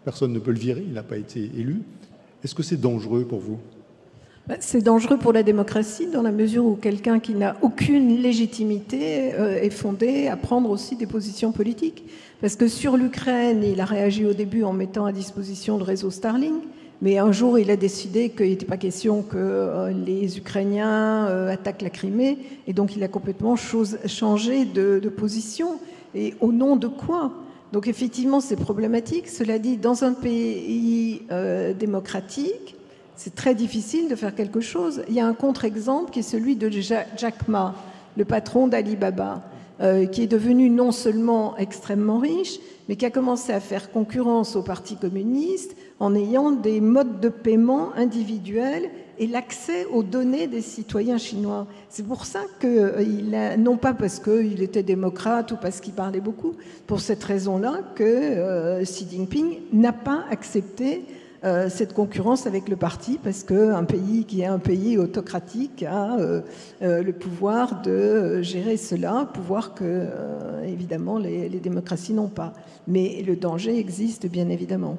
personne ne peut le virer, il n'a pas été élu. Est-ce que c'est dangereux pour vous ? C'est dangereux pour la démocratie dans la mesure où quelqu'un qui n'a aucune légitimité est fondé à prendre aussi des positions politiques. Parce que sur l'Ukraine, il a réagi au début en mettant à disposition le réseau Starlink, mais un jour il a décidé qu'il n'était pas question que les Ukrainiens attaquent la Crimée, et donc il a complètement changé de position. Et au nom de quoi ? Donc effectivement c'est problématique. Cela dit, dans un pays démocratique, c'est très difficile de faire quelque chose. Il y a un contre-exemple qui est celui de Jack Ma, le patron d'Alibaba, qui est devenu non seulement extrêmement riche, mais qui a commencé à faire concurrence au Parti communiste en ayant des modes de paiement individuels et l'accès aux données des citoyens chinois. C'est pour ça que, non pas parce qu'il était démocrate ou parce qu'il parlait beaucoup, pour cette raison-là que Xi Jinping n'a pas accepté cette concurrence avec le parti, parce qu'un pays qui est un pays autocratique a le pouvoir de gérer cela, pouvoir que, évidemment, les démocraties n'ont pas. Mais le danger existe, bien évidemment.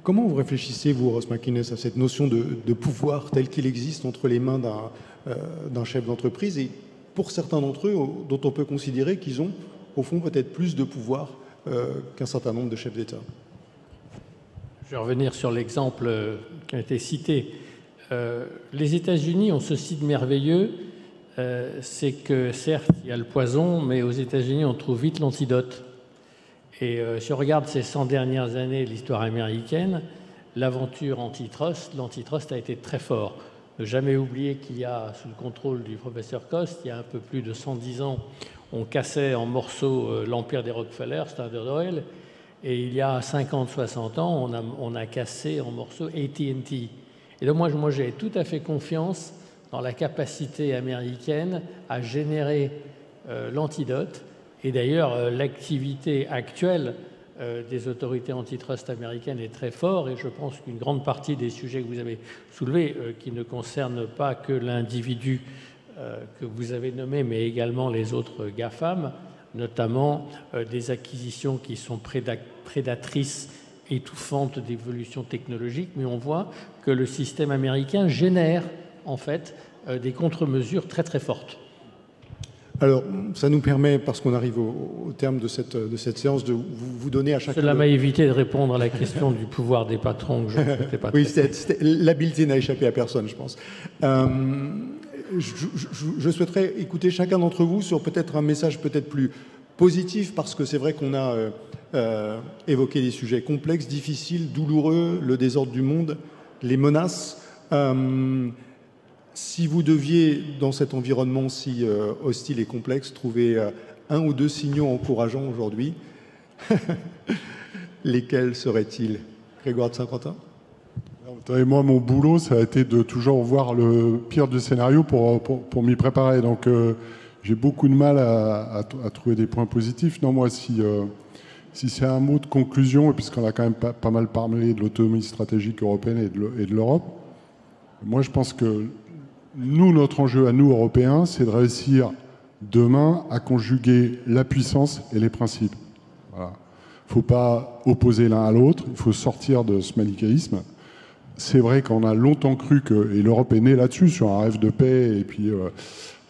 Comment vous réfléchissez, vous, Ross McInnes, à cette notion de pouvoir tel qu'il existe entre les mains d'un chef d'entreprise, et pour certains d'entre eux, dont on peut considérer qu'ils ont, au fond, peut-être plus de pouvoir qu'un certain nombre de chefs d'État ? Je vais revenir sur l'exemple qui a été cité. Les États-Unis ont ceci de merveilleux, c'est que certes, il y a le poison, mais aux États-Unis, on trouve vite l'antidote. Et si on regarde ces 100 dernières années de l'histoire américaine, l'aventure l'antitrust a été très fort. Ne jamais oublier qu'il y a, sous le contrôle du professeur Coste, il y a un peu plus de 110 ans, on cassait en morceaux l'empire des Rockefeller, Standard Oil. Et il y a 50, 60 ans, on a cassé en morceaux AT&T. Et donc moi j'ai tout à fait confiance dans la capacité américaine à générer l'antidote. Et d'ailleurs, l'activité actuelle des autorités antitrust américaines est très forte. Et je pense qu'une grande partie des sujets que vous avez soulevés, qui ne concernent pas que l'individu que vous avez nommé, mais également les autres GAFAM, notamment des acquisitions qui sont prédatrices étouffante d'évolution technologique, mais on voit que le système américain génère en fait des contre-mesures très très fortes. Alors, ça nous permet, parce qu'on arrive au terme de cette séance, de vous donner à chacun... Cela m'a évité de répondre à la question du pouvoir des patrons que je ne souhaitais pas. Oui, l'habileté n'a échappé à personne, je pense. Je souhaiterais écouter chacun d'entre vous sur peut-être un message peut-être plus positif, parce que c'est vrai qu'on a évoqué des sujets complexes, difficiles, douloureux, le désordre du monde, les menaces. Si vous deviez, dans cet environnement si hostile et complexe, trouver un ou deux signaux encourageants aujourd'hui, lesquels seraient-ils? Grégoire de Saint-Quentin? Moi, mon boulot, ça a été de toujours voir le pire du scénario pour m'y préparer. Donc, j'ai beaucoup de mal à trouver des points positifs. Non, moi, si c'est un mot de conclusion, et puisqu'on a quand même pas mal parlé de l'autonomie stratégique européenne et de l'Europe, moi, je pense que nous, notre enjeu à nous, Européens, c'est de réussir demain à conjuguer la puissance et les principes. Voilà. Il ne faut pas opposer l'un à l'autre, il faut sortir de ce manichéisme. C'est vrai qu'on a longtemps cru que, et l'Europe est née là-dessus, sur un rêve de paix, et puis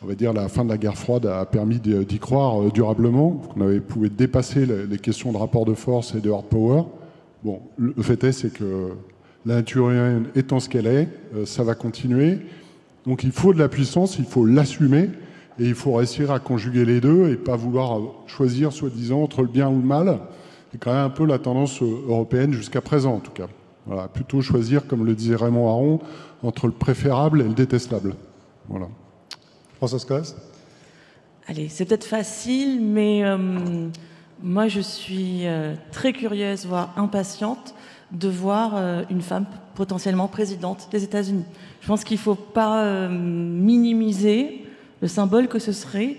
on va dire la fin de la guerre froide a permis d'y croire durablement, qu'on pouvait dépasser les questions de rapport de force et de hard power. Bon, le fait c'est que la nature humaine étant ce qu'elle est, ça va continuer. Donc il faut de la puissance, il faut l'assumer, et il faut réussir à conjuguer les deux et pas vouloir choisir, soi-disant, entre le bien ou le mal. C'est quand même un peu la tendance européenne jusqu'à présent, en tout cas. Voilà, plutôt choisir, comme le disait Raymond Aron, entre le préférable et le détestable. Voilà. Françoise Colas? Allez, c'est peut-être facile, mais moi je suis très curieuse, voire impatiente, de voir une femme potentiellement présidente des États-Unis. Je pense qu'il ne faut pas minimiser le symbole que ce serait,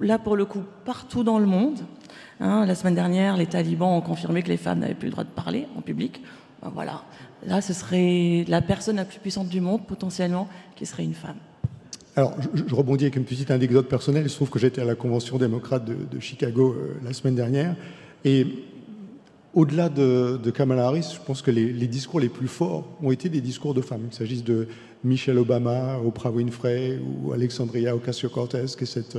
là pour le coup, partout dans le monde. Hein, la semaine dernière, les talibans ont confirmé que les femmes n'avaient plus le droit de parler en public. Ben voilà, là ce serait la personne la plus puissante du monde, potentiellement, qui serait une femme. Alors, je rebondis avec une petite anecdote personnelle. Il se trouve que j'étais à la Convention démocrate de Chicago la semaine dernière. Et au-delà de Kamala Harris, je pense que les discours les plus forts ont été des discours de femmes. Il s'agisse de Michelle Obama, Oprah Winfrey ou Alexandria Ocasio-Cortez, qui est cette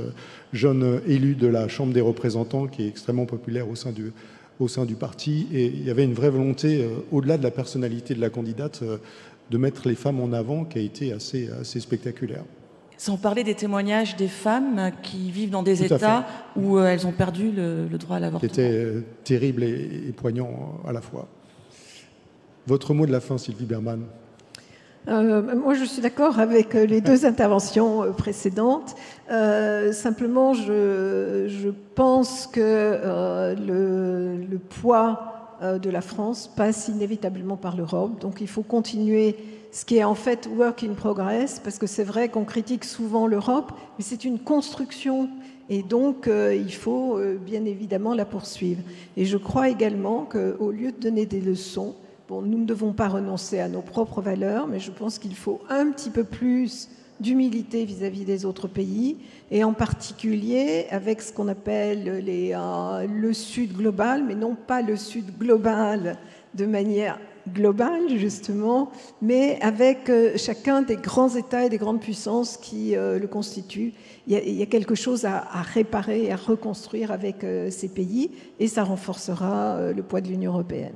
jeune élue de la Chambre des représentants qui est extrêmement populaire au sein du parti. Et il y avait une vraie volonté, au-delà de la personnalité de la candidate, de mettre les femmes en avant, qui a été assez spectaculaire. Sans parler des témoignages des femmes qui vivent dans des États où elles ont perdu le droit à l'avortement. C'était terrible et poignant à la fois. Votre mot de la fin, Sylvie Bermann? Moi, je suis d'accord avec les deux interventions précédentes. Simplement, je pense que le poids de la France passe inévitablement par l'Europe. Donc, il faut continuer ce qui est en fait work in progress, parce que c'est vrai qu'on critique souvent l'Europe, mais c'est une construction. Et donc, il faut bien évidemment la poursuivre. Et je crois également qu'au lieu de donner des leçons, bon, nous ne devons pas renoncer à nos propres valeurs, mais je pense qu'il faut un petit peu plus d'humilité vis-à-vis des autres pays, et en particulier avec ce qu'on appelle le Sud global, mais non pas le Sud global de manière globale, justement, mais avec chacun des grands États et des grandes puissances qui le constituent. Il y a quelque chose à réparer et à reconstruire avec ces pays, et ça renforcera le poids de l'Union européenne.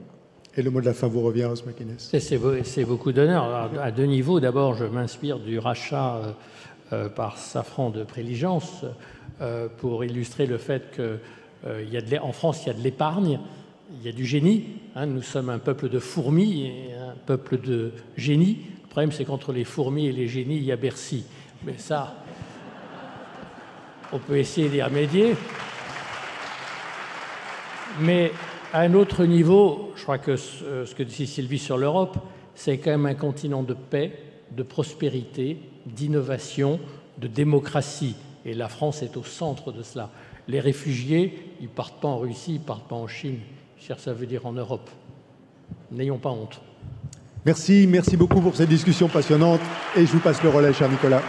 Et le mot de la fin vous revient, Ross McInnes. C'est beaucoup d'honneur. À deux niveaux. D'abord, je m'inspire du rachat par Safran de Préligence pour illustrer le fait qu'en France, il y a de l'épargne, il y a du génie. Hein, nous sommes un peuple de fourmis et un peuple de génie. Le problème, c'est qu'entre les fourmis et les génies, il y a Bercy. Mais ça, on peut essayer d'y remédier. Mais à un autre niveau, je crois que ce que dit Sylvie sur l'Europe, c'est quand même un continent de paix, de prospérité, d'innovation, de démocratie. Et la France est au centre de cela. Les réfugiés, ils ne partent pas en Russie, ils ne partent pas en Chine. Ça veut dire en Europe. N'ayons pas honte. Merci beaucoup pour cette discussion passionnante. Et je vous passe le relais, cher Nicolas.